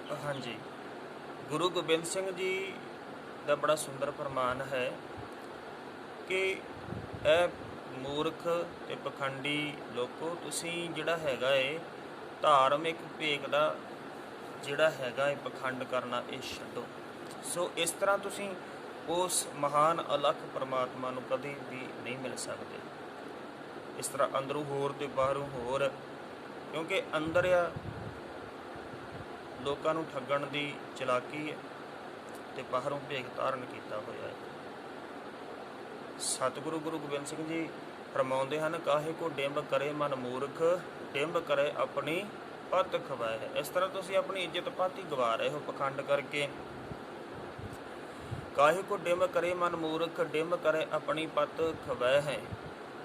हाँ जी, गुरु गोबिंद सिंह जी ਦਾ ਬੜਾ ਸੁੰਦਰ ਫਰਮਾਨ ਹੈ ਕਿ ਇਹ ਮੂਰਖ ਤੇ ਪਖੰਡੀ ਲੋਕੋ, ਤੁਸੀਂ ਜਿਹੜਾ ਹੈਗਾ ਏ ਧਾਰਮਿਕ ਭੇਖ ਦਾ ਜਿਹੜਾ ਹੈਗਾ ਏ ਪਖੰਡ ਕਰਨਾ ਇਹ ਛੱਡੋ। ਸੋ ਇਸ ਤਰ੍ਹਾਂ ਤੁਸੀਂ ਉਸ ਮਹਾਨ ਅਲੱਖ ਪਰਮਾਤਮਾ ਨੂੰ ਕਦੇ ਵੀ ਨਹੀਂ ਮਿਲ ਸਕਦੇ। ਇਸ ਤਰ੍ਹਾਂ ਅੰਦਰੋਂ ਹੋਰ ਤੇ ਬਾਹਰੋਂ ਹੋਰ, ਕਿਉਂਕਿ ਅੰਦਰ ਆ ਲੋਕਾਂ ਨੂੰ ਠੱਗਣ ਦੀ ਚਲਾਕੀ ਹੈ ਤੇ ਬਾਹਰੋਂ ਭੇਖ ਧਾਰਨ ਕੀਤਾ ਹੋਇਆ ਹੈ। ਸਤਿਗੁਰੂ ਗੁਰੂ ਗੋਬਿੰਦ ਸਿੰਘ ਜੀ ਫਰਮਾਉਂਦੇ ਹਨ, ਕਾਹੇ ਕੋ ਡਿੰਬ ਕਰੇ ਮਨ ਮੂਰਖ, ਡਿੰਬ ਕਰੇ ਆਪਣੀ ਪੱਤ ਖਵਾਏ ਹੈ। ਇਸ ਤਰ੍ਹਾਂ ਤੁਸੀਂ ਆਪਣੀ ਇੱਜ਼ਤ ਪਾਤੀ ਗਵਾ ਰਹੇ ਹੋ ਪਖੰਡ ਕਰਕੇ। ਕਾਹੇ ਕੋ ਡਿੰਬ ਕਰੇ ਮਨ ਮੂਰਖ, ਡਿੰਬ ਕਰੇ ਆਪਣੀ ਪੱਤ ਖਵਾਏ ਹੈ।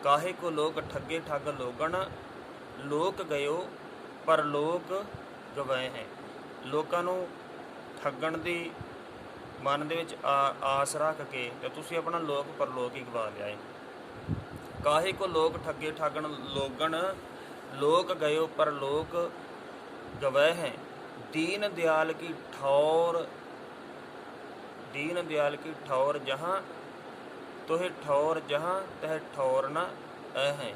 ਕਾਹੇ ਕੋ ਲੋਕ ਠੱਗੇ ਠੱਗ ਲੋਗਣ, ਲੋਕ ਗਇਓ ਪਰ ਲੋਕ ਗਵਾਏ ਹੈ। ਲੋਕਾਂ ਨੂੰ ਠੱਗਣ ਦੀ ਮਨ ਦੇ ਵਿੱਚ ਆਸ ਰੱਖ ਕੇ ਤੇ ਤੁਸੀਂ ਆਪਣਾ ਲੋਕ ਪਰਲੋਕ ਹੀ ਗਵਾ ਲਿਆ ਏ। ਕਾਹੇ ਕੋ ਲੋਕ ਠੱਗੇ ਠੱਗਣ ਲੋਗਣ, ਲੋਕ ਗਇਓ ਪਰ ਲੋਕ ਗਵਾਏ ਹੈ। दीन दयाल की ठौर, दीन दयाल की ठौर जहाँ तोहे ठौर जहाँ तह ठौर ना है।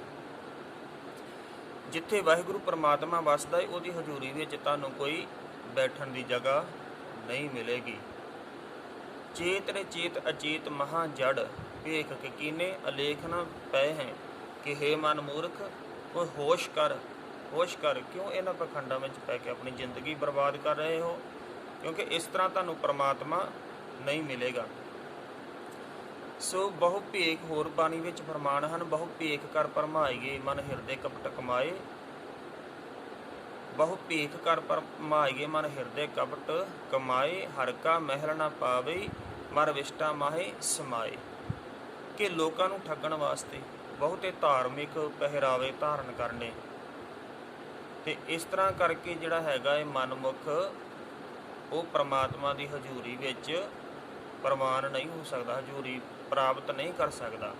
जिथे वाहिगुरु परमात्मा वसदा है उहदी हजूरी विच तुहानूं कोई बैठण दी जगह नहीं मिलेगी। चेत रे चेत अचेत महा जड़, भेख के कीने अलेख न पै हैं कि हे मन मूर्ख कोई होश कर, होश कर। क्यों इन्हां पखंडां विच पै के अपनी जिंदगी बर्बाद कर रहे हो? क्योंकि इस तरह तुहानूं परमात्मा नहीं मिलेगा। सो बहु भेख होर बाणी विच फरमान हन, बहु भेख कर भरमाइए मन हिरदे कपट कमाए। बहु भेख कर भरमाइए मन हिरदे कपट कमाए। हर का महल ना पावे मर विष्टा माहे समाए। कि लोगों को ठगण वास्ते बहुते धार्मिक पहरावे धारण करने ते इस तरह करके जिहड़ा हैगा है मनमुख वो परमात्मा की हजूरी विच प्रवान नहीं हो सकता, हजूरी प्राप्त नहीं कर सकता।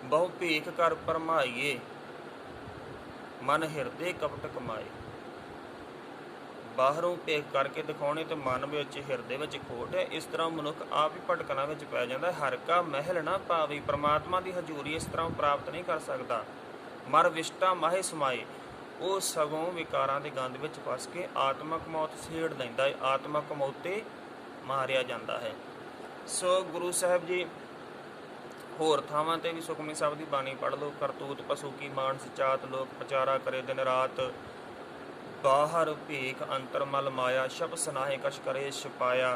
बहु भेख कर भरमाइए मन हिरदे कपट कमाए। बाहरों भेख करके दिखाने तो मन में हिरदे में खोट है। इस तरह मनुख आप ही भटकना में पै जाता है। हर का महल ना पावी, परमात्मा की हजूरी इस तरह प्राप्त नहीं कर सकता। मर विष्टा माहे समाए, वो सगों विकारां की गंध में फस के आत्मक मौत छेड़ लैंदा है, आत्मक मौते मारिया जाता है। सो गुरु साहब जी होर थावां ते भी सुखमनी साहब की बाणी पढ़ लो। करतूत पशु की मानस चात, लोक प्रचारा करे दिन रात। बाहर भेख अंतर मल माया, शब सनाहे कश करे छपाया।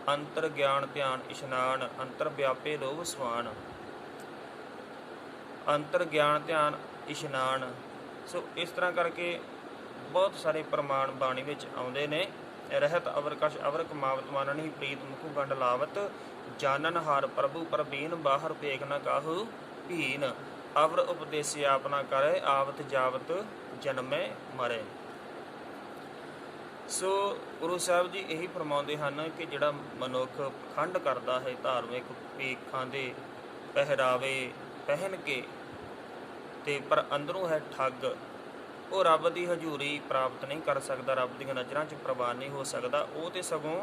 अंतर ज्ञान ध्यान इशनान, अंतर व्यापे लोभ स्वान। अंतर ज्ञान ध्यान इशनान। सो इस तरह करके बहुत सारे प्रमाण बाणी विच आउंदे ने। रहत अवर कश अवर कमावत माननी, प्रीत मुख गंड लावत। जानन हार प्रभु परबीन, बाहर भेख न काहू भीन। अवर उपदेसी आप ना करे, आवत जावत जन्मे मरे। सो गुरु साहब जी यही फरमाते हैं कि जिहड़ा मनुख पखंड करता है, धार्मिक भेखां दे पहरावे पहन के ते पर अंदरों है ठग, वो रब की हजूरी प्राप्त नहीं कर सकता, रब दी नज़रां च प्रवान नहीं हो सकता। वो तो सगों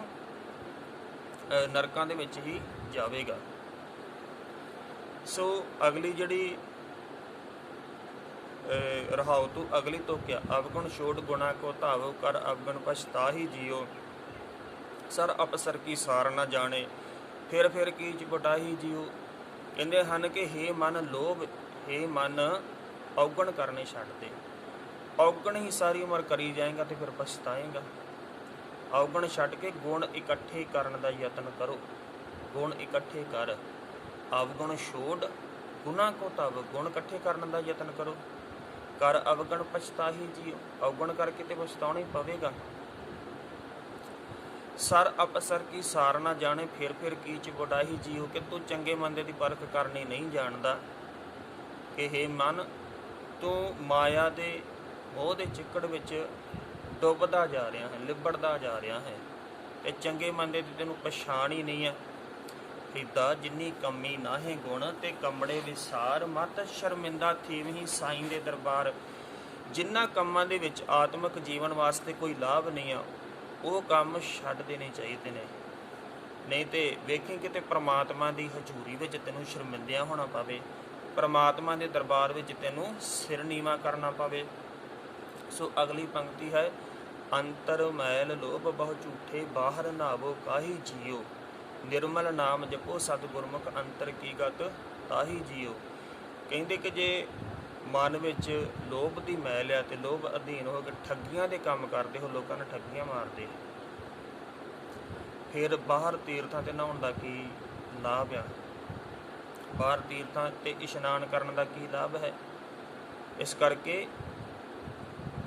नरकां दे विच ही जावेगा। सो अगली जिहड़ी रहाओ तू अगली तो क्या, अवगुण छोड़ गुणा को धावो, कर अवगुण पछता ही जियो। सर अपसर की सार न जाने, फिर कीच बटाही जियो। कहते हैं कि हे मन लोभ, हे मन अवगुण करने छड्ड दे। अवगुण ही सारी उम्र करी जाएगा तो फिर पछताएगा। अवगुण छड्ड के गुण इकट्ठे करने का यत्न करो, गुण इकट्ठे कर। अवगुण छोड़ गुणा को धावो, गुण इकट्ठे करने का यत्न करो। कर अवगुण पछता ही जियो, अवगुण करके तो पछताना ही पवेगा। सर अपसर की सार ना जाने, फिर कीच बुढ़ाई जियो। कि तू चंगे मंदे की परख करनी नहीं जानता। कि हे मन तू माया दे मोह दे चिक्कड़ विच डुबदा जा रहा है, लिबड़दा जा रहा है, ते चंगे मंदे की तेनों पछाण ही नहीं है। फिदा जिन्नी कमी नाहे गुण, ते कमड़े विसार मत शर्मिंदा थीवही साईं दे दरबार। जिन्ना कम्मां दे विच आत्मक जीवन वास्ते कोई लाभ नहीं आ, ਉਹ ਕੰਮ ਛੱਡ ਦੇਣੇ ਚਾਹੀਦੇ ਨੇ। ਨਹੀਂ ਤੇ ਵੇਖੀ ਕਿਤੇ ਪ੍ਰਮਾਤਮਾ ਦੀ ਹਜ਼ੂਰੀ ਵਿੱਚ ਤੈਨੂੰ ਸ਼ਰਮਿੰਦਿਆਂ ਹੋਣਾ ਪਵੇ, ਪ੍ਰਮਾਤਮਾ ਦੇ ਦਰਬਾਰ ਵਿੱਚ ਤੈਨੂੰ ਸਿਰ ਨੀਵਾਂ ਕਰਨਾ ਪਵੇ। ਸੋ ਅਗਲੀ ਪੰਕਤੀ ਹੈ, ਅੰਤਰ ਮੈਲ ਲੋਭ ਬਹੁ ਝੂਠੇ ਬਾਹਰ ਨਾਵੋ ਕਾਹੀ ਜੀਓ, ਨਿਰਮਲ ਨਾਮ ਜਪੋ ਸਤਿਗੁਰਮੁਖ ਅੰਤਰ ਕੀ ਗਤ ਤਾਹੀ ਜੀਓ। ਕਹਿੰਦੇ ਕਿ ਜੇ ਮਨ ਵਿੱਚ ਲੋਭ ਦੀ ਮੈਲ ਆ ਤੇ ਲੋਭ ਅਧੀਨ ਹੋ ਕੇ ਠੱਗੀਆਂ ਦੇ ਕੰਮ ਕਰਦੇ ਹੋ, ਲੋਕਾਂ ਨੇ ਠੱਗੀਆਂ ਮਾਰਦੇ, ਫਿਰ ਬਾਹਰ ਤੀਰਥਾਂ 'ਤੇ ਨਹਾਉਣ ਦਾ ਕੀ ਲਾਭ ਆ? ਬਾਹਰ ਤੀਰਥਾਂ 'ਤੇ ਇਸ਼ਨਾਨ ਕਰਨ ਦਾ ਕੀ ਲਾਭ ਹੈ? ਇਸ ਕਰਕੇ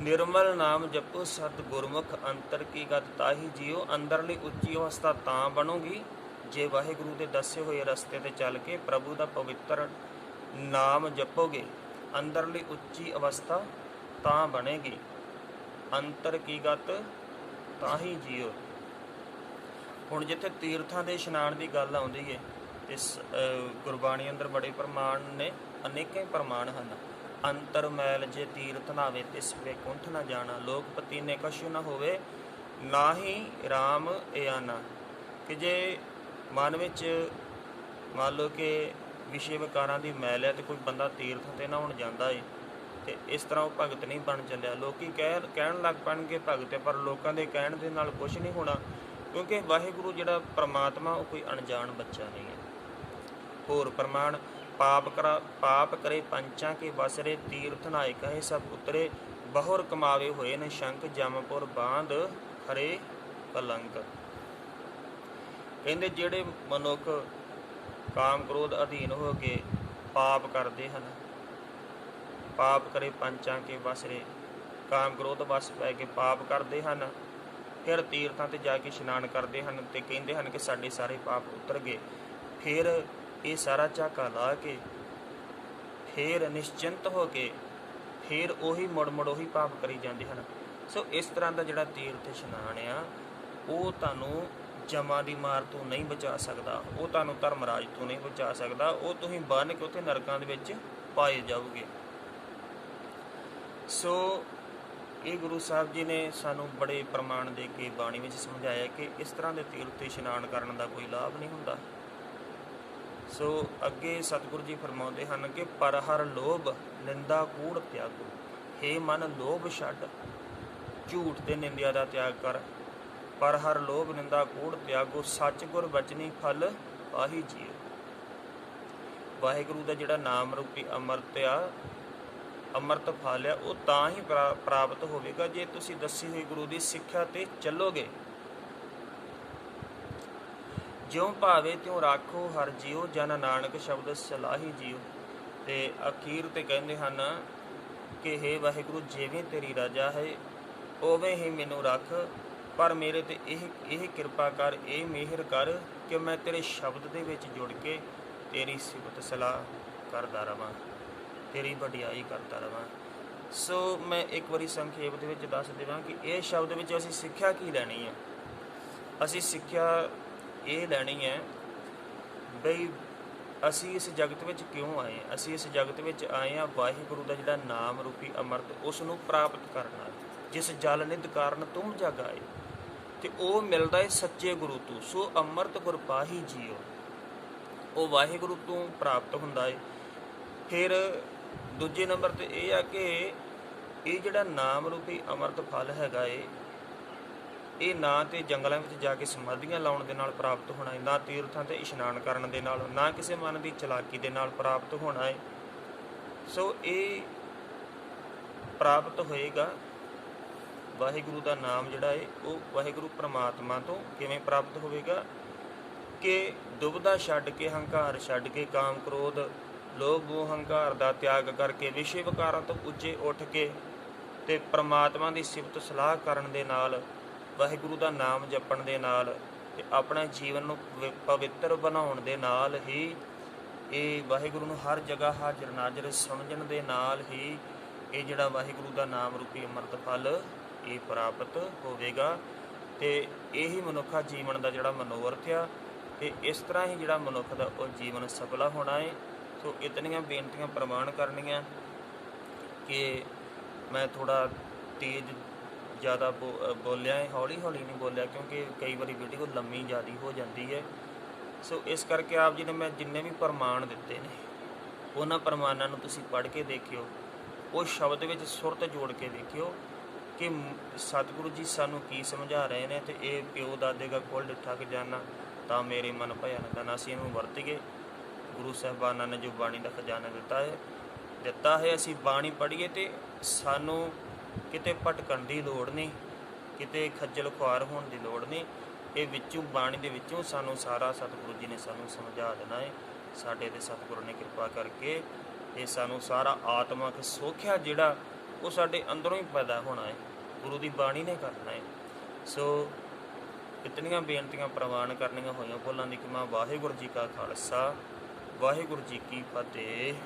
ਨਿਰਮਲ ਨਾਮ ਜਪੋ ਸਤਿਗੁਰਮੁਖ ਅੰਤਰ ਕੀ ਗਤ ਤਾਹੀ ਜੀਓ। ਅੰਦਰਲੀ ਉੱਚੀ ਅਵਸਥਾ ਤਾਂ ਬਣੂਗੀ ਜੇ ਵਾਹਿਗੁਰੂ ਦੇ ਦੱਸੇ ਹੋਏ ਰਸਤੇ 'ਤੇ ਚੱਲ ਕੇ ਪ੍ਰਭੂ ਦਾ ਪਵਿੱਤਰ ਨਾਮ ਜਪੋਗੇ। ਅੰਦਰਲੀ ਉੱਚੀ ਅਵਸਥਾ ਤਾਂ ਬਣੇਗੀ, ਅੰਤਰ ਕੀ ਗਤ ਤਾਹੀ ਜੀਓ। ਹੁਣ ਜਿੱਥੇ ਤੀਰਥਾਂ ਦੇ ਇਸ਼ਨਾਨ ਦੀ ਗੱਲ ਆਉਂਦੀ ਹੈ ਤੇ ਗੁਰਬਾਣੀ ਅੰਦਰ ਬੜੇ ਪ੍ਰਮਾਣ ਨੇ, ਅਨੇਕਾਂ ਹੀ ਪ੍ਰਮਾਣ ਹਨ। ਅੰਤਰ ਮੈਲ ਜੇ ਤੀਰਥ ਨਾਵੇ ਤਿਸ ਵੈਕੁੰਠ ਨਾ ਜਾਣਾ, ਲੋਕ ਪਤੀਨੇ ਕਛੁ ਨਾ ਹੋਵੇ ਨਾ ਹੀ ਰਾਮ ਇਆਨਾ। ਕਿ ਜੇ ਮਨ ਵਿੱਚ ਮੰਨ ਲਓ ਕਿ ਵਿਸ਼ੇ ਵਿਕਾਰਾਂ ਦੀ ਮੈਲ ਹੈ ਤੇ ਕੋਈ ਬੰਦਾ ਤੀਰਥ 'ਤੇ ਨਹਾਉਣ ਜਾਂਦਾ ਏ ਤੇ ਇਸ ਤਰ੍ਹਾਂ ਉਹ ਭਗਤ ਨਹੀਂ ਬਣ ਚੱਲਿਆ। ਲੋਕੀ ਕਹਿਣ ਲੱਗ ਪੈਣਗੇ ਭਗਤ ਹੈ, ਪਰ ਲੋਕਾਂ ਦੇ ਕਹਿਣ ਦੇ ਨਾਲ ਕੁਛ ਨਹੀਂ ਹੋਣਾ, ਕਿਉਂਕਿ ਵਾਹਿਗੁਰੂ ਜਿਹੜਾ ਪਰਮਾਤਮਾ ਉਹ ਕੋਈ ਅਣਜਾਣ ਬੱਚਾ ਨਹੀਂ ਹੈ। ਹੋਰ ਪ੍ਰਮਾਣ, ਪਾਪ ਕਰੇ ਪੰਚਾਂ ਕੇ ਵਸਰੇ, ਤੀਰਥ ਨਾਏ ਕਹੇ ਸਭ ਉਤਰੇ, ਬਹੁਰ ਕਮਾਵੇ ਹੋਏ ਨੇ ਸ਼ੰਕ, ਜਮਪੁਰ ਬਾਂਧ ਖਰੇ ਕਲੰਕ। ਕਹਿੰਦੇ ਜਿਹੜੇ ਮਨੁੱਖ ਕਾਮ ਕ੍ਰੋਧ ਅਧੀਨ ਹੋ ਕੇ ਪਾਪ ਕਰਦੇ ਹਨ, ਪਾਪ ਕਰੇ ਪੰਚਾਂ ਕੇ ਵਸਰੇ, ਕਾਮ ਕ੍ਰੋਧ ਵਸ ਪੈ ਕੇ ਪਾਪ ਕਰਦੇ ਹਨ, ਫਿਰ ਤੀਰਥਾਂ 'ਤੇ ਜਾ ਕੇ ਇਸ਼ਨਾਨ ਕਰਦੇ ਹਨ ਤੇ ਕਹਿੰਦੇ ਹਨ ਕਿ ਸਾਡੇ ਸਾਰੇ ਪਾਪ ਉਤਰ ਗਏ। ਫਿਰ ਇਹ ਸਾਰਾ ਝਾਕਾ ਲਾ ਕੇ ਫਿਰ ਨਿਸ਼ਚਿੰਤ ਹੋ ਕੇ ਫਿਰ ਉਹੀ ਮੁੜ ਉਹੀ ਪਾਪ ਕਰੀ ਜਾਂਦੇ ਹਨ। ਸੋ ਇਸ ਤਰ੍ਹਾਂ ਦਾ ਜਿਹੜਾ ਤੀਰਥ ਇਸ਼ਨਾਨ ਆ ਉਹ ਤੁਹਾਨੂੰ ਜਮਾਂ ਦੀ ਮਾਰ ਤੋਂ ਨਹੀਂ ਬਚਾ ਸਕਦਾ, ਉਹ ਤੁਹਾਨੂੰ ਧਰਮਰਾਜ ਤੋਂ ਨਹੀਂ ਬਚਾ ਸਕਦਾ, ਉਹ ਤੁਸੀਂ ਬੰਨ੍ਹ ਕੇ ਉੱਥੇ ਨਰਕਾਂ ਦੇ ਵਿੱਚ ਪਾਏ ਜਾਓਗੇ। ਸੋ ਇਹ ਗੁਰੂ ਸਾਹਿਬ ਜੀ ਨੇ ਸਾਨੂੰ ਬੜੇ ਪ੍ਰਮਾਣ ਦੇ ਕੇ ਬਾਣੀ ਵਿੱਚ ਸਮਝਾਇਆ ਕਿ ਇਸ ਤਰ੍ਹਾਂ ਦੇ ਤੀਰਥ ਇਸ਼ਨਾਨ ਕਰਨ ਦਾ ਕੋਈ ਲਾਭ ਨਹੀਂ ਹੁੰਦਾ। ਸੋ ਅੱਗੇ ਸਤਿਗੁਰੂ ਜੀ ਫਰਮਾਉਂਦੇ ਹਨ ਕਿ ਪਰ ਹਰ ਲੋਭ ਨਿੰਦਾ ਕੂੜ ਤਿਆਗੋ, ਹੇ ਮਨ ਲੋਭ ਛੱਡ, ਝੂਠ ਤੇ ਨਿੰਦਿਆ ਦਾ ਤਿਆਗ ਕਰ। ਪਰ ਹਰ ਲੋਭ ਨਿੰਦਾ ਕੂੜ ਤਿਆਗੋ, ਸੱਚ ਗੁਰ ਬਚਨੀ ਫਲ ਪਾਹੀ ਜੀਓ। ਵਾਹਿਗੁਰੂ ਦਾ ਜਿਹੜਾ ਨਾਮ ਰੂਪੀ ਅੰਮ੍ਰਿਤ ਆ, ਅੰਮ੍ਰਿਤ ਫਲ ਆ, ਉਹ ਤਾਂ ਹੀ ਪ੍ਰਾਪਤ ਹੋਵੇਗਾ ਜੇ ਤੁਸੀਂ ਦੱਸੀ ਹੋਈ ਗੁਰੂ ਦੀ ਸਿੱਖਿਆ 'ਤੇ ਚੱਲੋਗੇ। ਜਿਉਂ ਭਾਵੇ ਤਿਉਂ ਰਾਖੋ ਹਰ ਜੀਓ, ਜਨ ਨਾਨਕ ਸ਼ਬਦ ਸਲਾਹੀ ਜੀਓ। ਤੇ ਅਖੀਰ ਤੇ ਕਹਿੰਦੇ ਹਨ ਕਿ ਹੇ ਵਾਹਿਗੁਰੂ, ਜਿਵੇਂ ਤੇਰੀ ਰਜਾ ਹੈ ਉਵੇਂ ਹੀ ਮੈਨੂੰ ਰੱਖ, ਪਰ ਮੇਰੇ ਤੇ ਇਹ ਕਿਰਪਾ ਕਰ, ਇਹ ਮਿਹਰ ਕਰ ਕਿ ਮੈਂ ਤੇਰੇ ਸ਼ਬਦ ਦੇ ਵਿੱਚ ਜੁੜ ਕੇ ਤੇਰੀ ਸਿਫਤ ਸਲਾਹ ਕਰਦਾ ਰਵਾਂ, ਤੇਰੀ ਵਡਿਆਈ ਕਰਦਾ ਰਵਾਂ। ਸੋ ਮੈਂ ਇੱਕ ਵਾਰੀ ਸੰਖੇਪ ਦੇ ਵਿੱਚ ਦੱਸ ਦੇਵਾਂ ਕਿ ਇਹ ਸ਼ਬਦ ਵਿੱਚ ਅਸੀਂ ਸਿੱਖਿਆ ਕੀ ਲੈਣੀ ਹੈ। ਅਸੀਂ ਸਿੱਖਿਆ ਇਹ ਲੈਣੀ ਹੈ ਬਈ ਅਸੀਂ ਇਸ ਜਗਤ ਵਿੱਚ ਕਿਉਂ ਆਏ। ਅਸੀਂ ਇਸ ਜਗਤ ਵਿੱਚ ਆਏ ਹਾਂ ਵਾਹਿਗੁਰੂ ਦਾ ਜਿਹੜਾ ਨਾਮ ਰੂਪੀ ਅੰਮ੍ਰਿਤ ਉਸ ਨੂੰ ਪ੍ਰਾਪਤ ਕਰਨਾ, ਜਿਸ ਜਲ ਨਿਧ ਕਾਰਨ ਤੁਮ ਜਗ ਆਏ, ਤੇ ਉਹ ਮਿਲਦਾ ਹੈ ਸੱਚੇ ਗੁਰੂ ਤੋਂ। ਸੋ ਅੰਮ੍ਰਿਤ ਗੁਰ ਪਾਹੀ ਜੀਓ, ਉਹ ਵਾਹਿਗੁਰੂ ਤੋਂ ਪ੍ਰਾਪਤ ਹੁੰਦਾ ਹੈ। ਫਿਰ ਦੂਜੇ ਨੰਬਰ 'ਤੇ ਇਹ ਆ ਕਿ ਇਹ ਜਿਹੜਾ ਨਾਮ ਰੂਪੀ ਅੰਮ੍ਰਿਤ ਫਲ ਹੈਗਾ ਏ, ਇਹ ਨਾ ਤੇ ਜੰਗਲਾਂ ਵਿੱਚ ਜਾ ਕੇ ਸਮਾਧੀਆਂ ਲਾਉਣ ਦੇ ਨਾਲ ਪ੍ਰਾਪਤ ਹੋਣਾ ਹੈ, ਨਾ ਤੀਰਥਾਂ 'ਤੇ ਇਸ਼ਨਾਨ ਕਰਨ ਦੇ ਨਾਲ, ਨਾ ਕਿਸੇ ਮਨ ਦੀ ਚਲਾਕੀ ਦੇ ਨਾਲ ਪ੍ਰਾਪਤ ਹੋਣਾ ਹੈ। ਸੋ ਇਹ ਪ੍ਰਾਪਤ ਹੋਏਗਾ ਵਾਹਿਗੁਰੂ ਦਾ ਨਾਮ ਜਿਹੜਾ ਹੈ ਉਹ ਵਾਹਿਗੁਰੂ ਪਰਮਾਤਮਾ ਤੋਂ ਕਿਵੇਂ ਪ੍ਰਾਪਤ ਹੋਵੇਗਾ ਕਿ ਦੁਬਿਧਾ ਛੱਡ ਕੇ, ਹੰਕਾਰ ਛੱਡ ਕੇ, ਕਾਮ ਕ੍ਰੋਧ ਲੋਭ ਮੋਹ ਹੰਕਾਰ ਦਾ ਤਿਆਗ ਕਰਕੇ, ਵਿਸ਼ੇ ਵਿਕਾਰਾਂ ਤੋਂ ਉੱਚੇ ਉੱਠ ਕੇ ਤੇ ਪਰਮਾਤਮਾ ਦੀ ਸਿਫਤ ਸਲਾਹ ਕਰਨ ਦੇ ਨਾਲ, ਵਾਹਿਗੁਰੂ ਦਾ ਨਾਮ ਜਪਣ ਦੇ ਨਾਲ ਤੇ ਆਪਣੇ ਜੀਵਨ ਨੂੰ ਪਵਿੱਤਰ ਬਣਾਉਣ ਦੇ ਨਾਲ ਹੀ, ਇਹ ਵਾਹਿਗੁਰੂ ਨੂੰ ਹਰ ਜਗ੍ਹਾ ਹਾਜ਼ਰ ਨਾਜ਼ਰ ਸਮਝਣ ਦੇ ਨਾਲ ਹੀ ਇਹ ਜਿਹੜਾ ਵਾਹਿਗੁਰੂ ਦਾ ਨਾਮ ਰੂਪੀ ਅੰਮ੍ਰਿਤ ਫਲ ਇਹ ਪ੍ਰਾਪਤ ਹੋਵੇਗਾ। ਤੇ ਇਹੀ ਮਨੁੱਖਾ ਜੀਵਨ ਦਾ ਜਿਹੜਾ ਮਨੋਰਥ ਆ, ਤੇ ਇਸ ਤਰ੍ਹਾਂ ਹੀ ਜਿਹੜਾ ਮਨੁੱਖ ਦਾ ਉਹ ਜੀਵਨ ਸਫਲਾ ਹੋਣਾ ਹੈ। ਸੋ ਇਤਨੀਆਂ ਬੇਨਤੀਆਂ ਪ੍ਰਵਾਨ ਕਰਨੀਆਂ ਕਿ ਮੈਂ ਥੋੜ੍ਹਾ ਤੇਜ਼ ज़्यादा बोलिया है, हौली हौली नहीं बोलिया क्योंकि कई बार वीडियो लंबी ज़्यादा हो जाती है। सो इस करके आप जी ने मैं जिन्ने भी प्रमाण दिते ने उन्होंने प्रमाणों को तुसीं पढ़ के देखियो, उस शब्द में सुरत जोड़ के देखियो कि सतगुरु जी सानू की समझा रहे हैं। तो ये प्यो दादे का कुल डिठा के जाना तो मेरे मन भया न दाना, असीं इहनूं वरतीए। गुरु साहिबाना ने जो बाणी का खजाना दिता है असीं बाणी पढ़ीए तो सानू किते भटकण की लोड़ नहीं, किते खज्जल खुआर होने की लोड़ नहीं। ये विचों बाणी दे विचों सानू सारा सतगुरु जी ने सानू समझा देना है। साडे ते सतगुरु ने किरपा करके ये सानू सारा आत्मक सुख है जिहड़ा वो साडे अंदरों ही पैदा होना है, गुरु की बाणी ने करना है। सो इतनियां बेनतियां प्रवान करनियां होईयां भुलां दी कि वाहिगुरू जी का खालसा वाहिगुरू जी की फतेह।